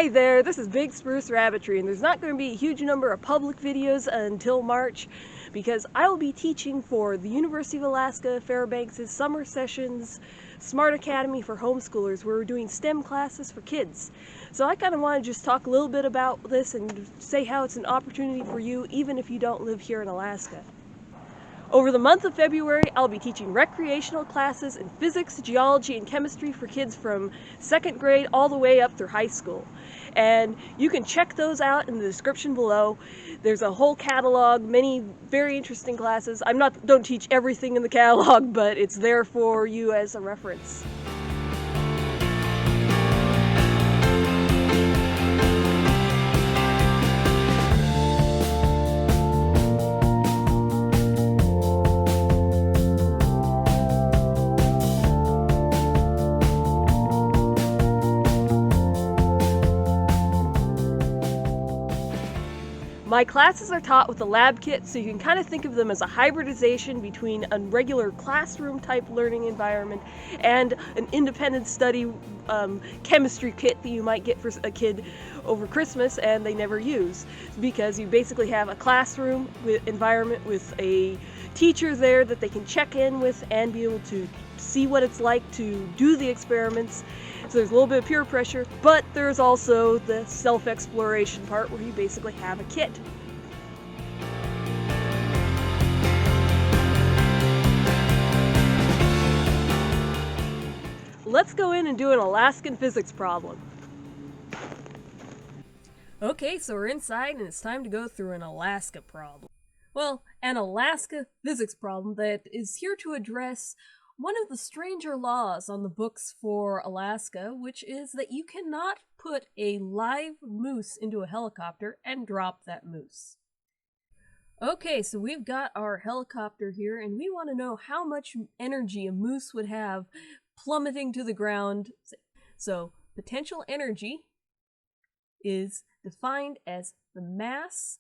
Hi there, this is Big Spruce Rabbitry, and there's not going to be a huge number of public videos until March because I will be teaching for the University of Alaska Fairbanks' Summer Sessions SMART Academy for homeschoolers, where we're doing STEM classes for kids. So I kind of want to just talk a little bit about this and say how it's an opportunity for you even if you don't live here in Alaska. Over the month of February, I'll be teaching recreational classes in physics, geology, and chemistry for kids from 2nd grade all the way up through high school. And you can check those out in the description below. There's a whole catalog, many very interesting classes. Don't teach everything in the catalog, but it's there for you as a reference. My classes are taught with a lab kit, so you can kind of think of them as a hybridization between a regular classroom type learning environment and an independent study chemistry kit that you might get for a kid over Christmas and they never use, because you basically have a classroom environment with a teacher there that they can check in with and be able to see what it's like to do the experiments. So there's a little bit of peer pressure, but there's also the self-exploration part where you basically have a kit. Let's go in and do an Alaskan physics problem. Okay, so we're inside and it's time to go through an Alaska problem. Well, an Alaska physics problem that is here to address one of the stranger laws on the books for Alaska, which is that you cannot put a live moose into a helicopter and drop that moose. Okay, so we've got our helicopter here, and we want to know how much energy a moose would have plummeting to the ground. So, potential energy is defined as the mass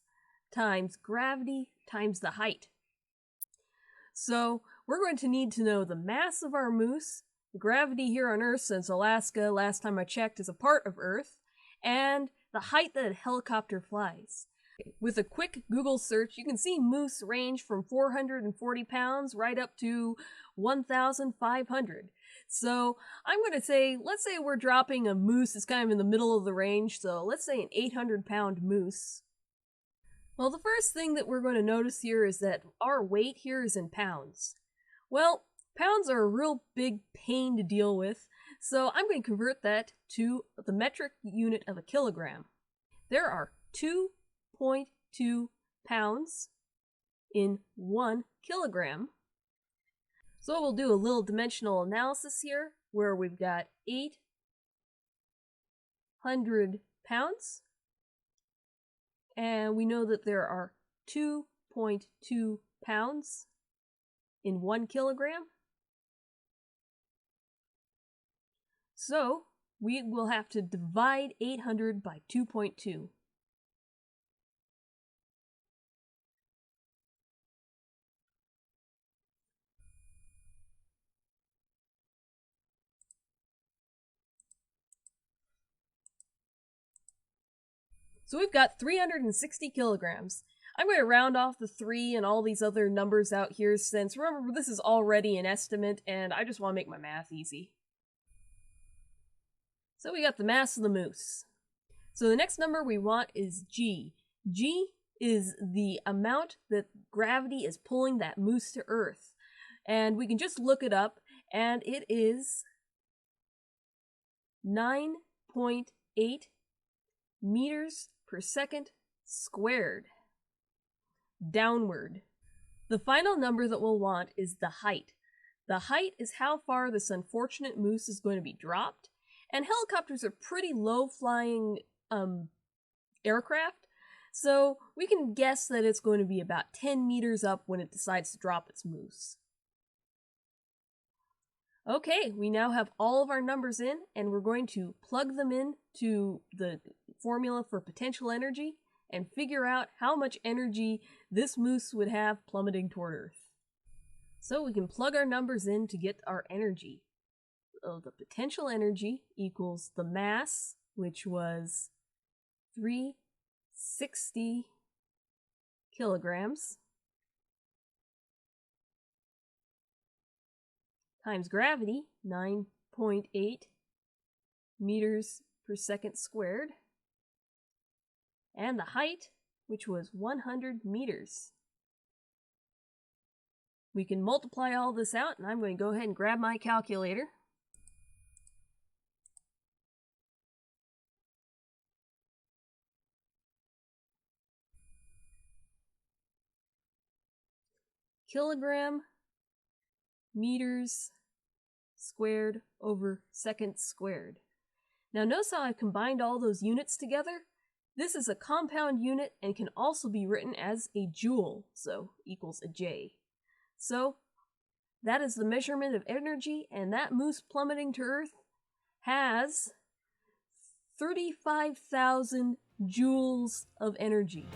times gravity times the height. So, we're going to need to know the mass of our moose, the gravity here on Earth, since Alaska, last time I checked, is a part of Earth, and the height that a helicopter flies. With a quick Google search, you can see moose range from 440 pounds right up to 1,500. So I'm going to say, let's say we're dropping a moose that's kind of in the middle of the range, so let's say an 800-pound moose. Well, the first thing that we're going to notice here is that our weight here is in pounds. Well, pounds are a real big pain to deal with, so I'm going to convert that to the metric unit of a kilogram. There are 2.2 pounds in 1 kilogram. So we'll do a little dimensional analysis here, where we've got 800 pounds, and we know that there are 2.2 pounds in 1 kilogram. So we will have to divide 800 by 2.2. So we've got 360 kilograms. I'm going to round off the 3 and all these other numbers out here, since remember this is already an estimate and I just want to make my math easy. So we got the mass of the moose. So the next number we want is G. G is the amount that gravity is pulling that moose to Earth. And we can just look it up, and it is 9.8 meters per second squared. Downward. The final number that we'll want is the height. The height is how far this unfortunate moose is going to be dropped, and helicopters are pretty low-flying aircraft, so we can guess that it's going to be about 10 meters up when it decides to drop its moose. Okay, we now have all of our numbers in, and we're going to plug them in to the formula for potential energy and figure out how much energy this moose would have plummeting toward Earth. So we can plug our numbers in to get our energy. So the potential energy equals the mass, which was 360 kilograms times gravity, 9.8 meters per second squared, and the height, which was 100 meters. We can multiply all this out, and I'm going to go ahead and grab my calculator. Kilogram meters squared over seconds squared. Now notice how I've combined all those units together? This is a compound unit and can also be written as a joule, so equals a J. So that is the measurement of energy, and that moose plummeting to Earth has 35,000 joules of energy.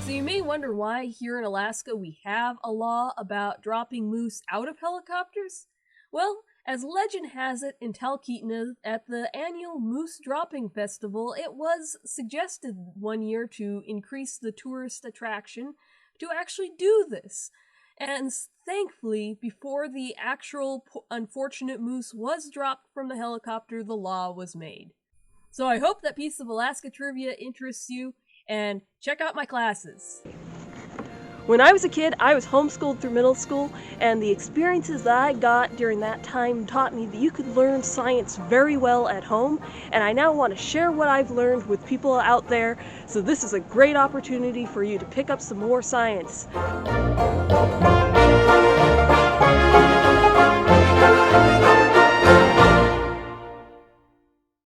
So you may wonder why here in Alaska we have a law about dropping moose out of helicopters. Well, as legend has it, in Talkeetna at the annual Moose Dropping Festival, it was suggested one year to increase the tourist attraction to actually do this. And thankfully, before the actual unfortunate moose was dropped from the helicopter, the law was made. So I hope that piece of Alaska trivia interests you, and check out my classes. When I was a kid, I was homeschooled through middle school, and the experiences that I got during that time taught me that you could learn science very well at home, and I now want to share what I've learned with people out there, so this is a great opportunity for you to pick up some more science.